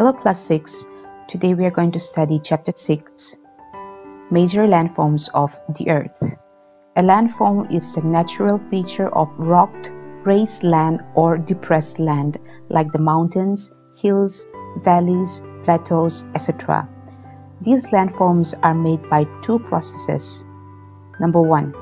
Hello Class 6, today we are going to study Chapter 6, Major Landforms of the Earth. A landform is the natural feature of rocked, raised land or depressed land like the mountains, hills, valleys, plateaus, etc. These landforms are made by two processes. Number 1.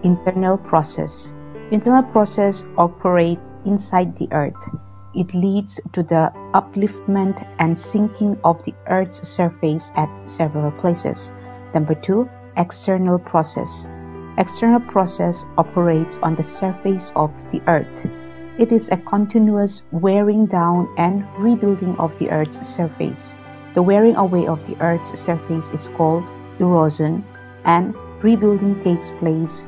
Internal process. Internal process operates inside the earth. It leads to the upliftment and sinking of the Earth's surface at several places. Number 2. External process. External process operates on the surface of the Earth. It is a continuous wearing down and rebuilding of the Earth's surface. The wearing away of the Earth's surface is called erosion, and rebuilding takes place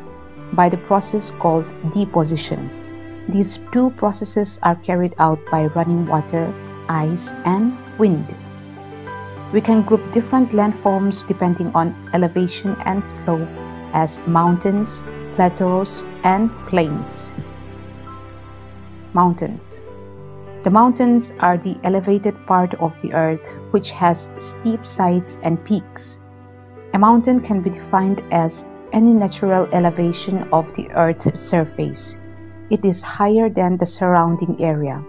by the process called deposition. These two processes are carried out by running water, ice, and wind. We can group different landforms depending on elevation and slope as mountains, plateaus, and plains. Mountains. The mountains are the elevated part of the earth which has steep sides and peaks. A mountain can be defined as any natural elevation of the earth's surface. It is higher than the surrounding area.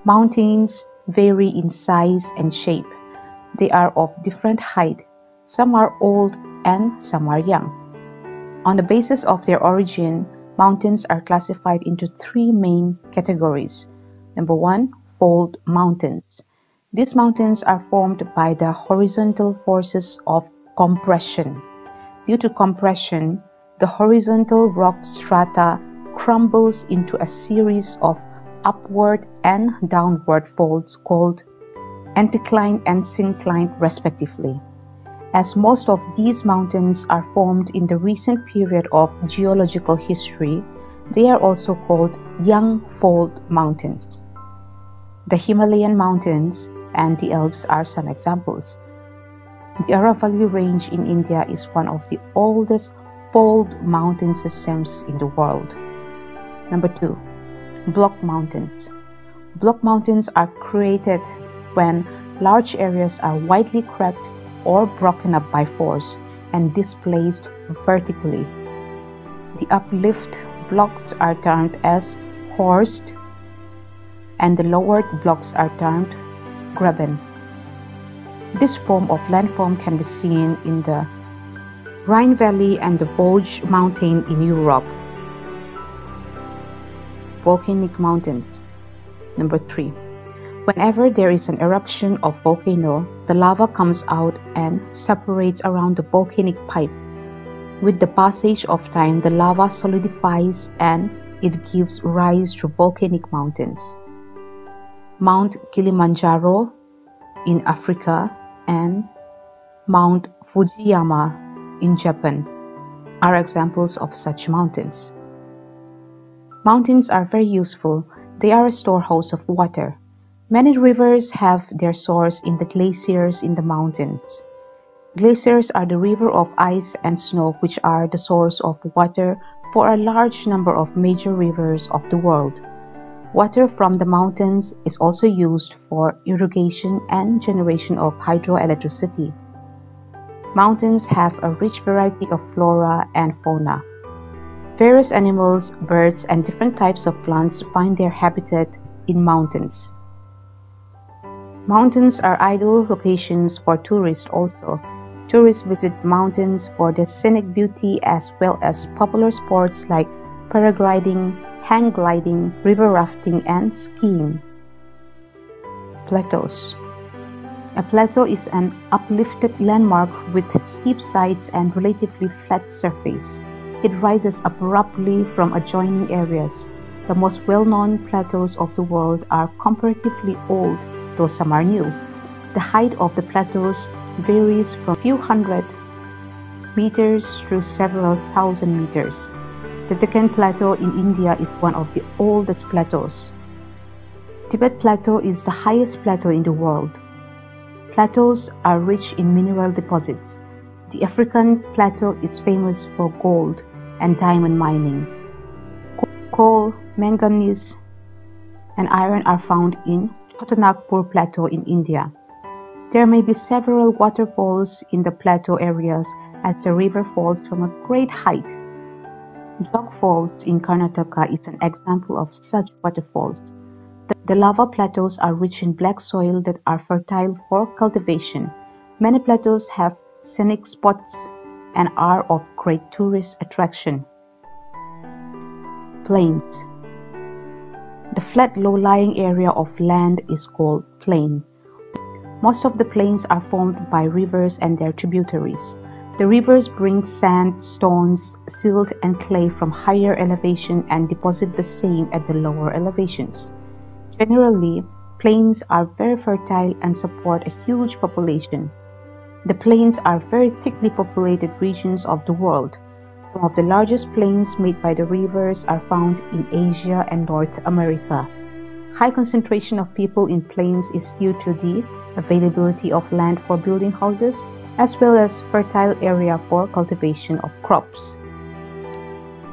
Mountains vary in size and shape. They are of different height. Some are old and some are young. On the basis of their origin, mountains are classified into three main categories. Number 1, fold mountains. These mountains are formed by the horizontal forces of compression. Due to compression, the horizontal rock strata crumbles into a series of upward and downward folds called anticline and syncline respectively. As most of these mountains are formed in the recent period of geological history, they are also called young fold mountains. The Himalayan mountains and the Alps are some examples. The Aravalli Range in India is one of the oldest fold mountain systems in the world. Number 2. Block mountains. Block mountains are created when large areas are widely cracked or broken up by force and displaced vertically. The uplift blocks are termed as horst and the lowered blocks are termed graben. This form of landform can be seen in the Rhine Valley and the Vosges Mountain in Europe. Volcanic mountains. Number 3. Whenever there is an eruption of volcano, the lava comes out and separates around the volcanic pipe. With the passage of time, the lava solidifies and it gives rise to volcanic mountains. Mount Kilimanjaro in Africa and Mount Fujiyama in Japan are examples of such mountains. Mountains are very useful. They are a storehouse of water. Many rivers have their source in the glaciers in the mountains. Glaciers are the river of ice and snow which are the source of water for a large number of major rivers of the world. Water from the mountains is also used for irrigation and generation of hydroelectricity. Mountains have a rich variety of flora and fauna. Various animals, birds, and different types of plants find their habitat in mountains. Mountains are ideal locations for tourists also. Tourists visit mountains for their scenic beauty as well as popular sports like paragliding, hang gliding, river rafting, and skiing. Plateaus. A plateau is an uplifted landmark with steep sides and relatively flat surface. It rises abruptly from adjoining areas. The most well-known plateaus of the world are comparatively old, though some are new. The height of the plateaus varies from a few hundred meters to several thousand meters. The Deccan Plateau in India is one of the oldest plateaus. Tibet Plateau is the highest plateau in the world. Plateaus are rich in mineral deposits. The African plateau is famous for gold and diamond mining. Coal, manganese, and iron are found in Chotanagpur Plateau in India. There may be several waterfalls in the plateau areas as the river falls from a great height. Jog Falls in Karnataka is an example of such waterfalls. The lava plateaus are rich in black soil that are fertile for cultivation. Many plateaus have scenic spots and are of great tourist attraction. Plains. The flat low-lying area of land is called plain. Most of the plains are formed by rivers and their tributaries. The rivers bring sand, stones, silt, and clay from higher elevation and deposit the same at the lower elevations. Generally, plains are very fertile and support a huge population. The plains are very thickly populated regions of the world. Some of the largest plains made by the rivers are found in Asia and North America. High concentration of people in plains is due to the availability of land for building houses as well as fertile area for cultivation of crops.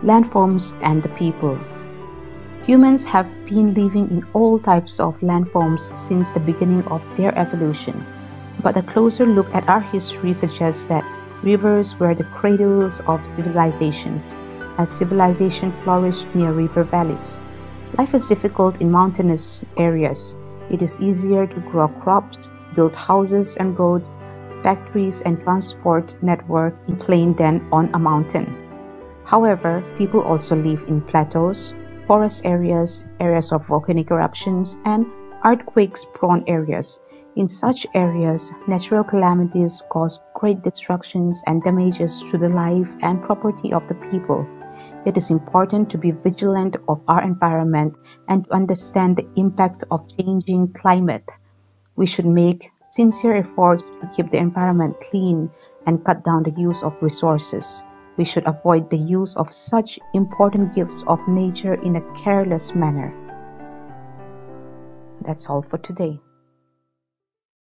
Landforms and the people. Humans have been living in all types of landforms since the beginning of their evolution, but a closer look at our history suggests that rivers were the cradles of civilizations, as civilization flourished near river valleys. Life is difficult in mountainous areas. It is easier to grow crops, build houses and roads, factories and transport network in plain than on a mountain. However, people also live in plateaus, forest areas, areas of volcanic eruptions, and earthquakes-prone areas. In such areas, natural calamities cause great destructions and damages to the life and property of the people. It is important to be vigilant of our environment and to understand the impact of changing climate. We should make sincere efforts to keep the environment clean and cut down the use of resources. We should avoid the use of such important gifts of nature in a careless manner. That's all for today.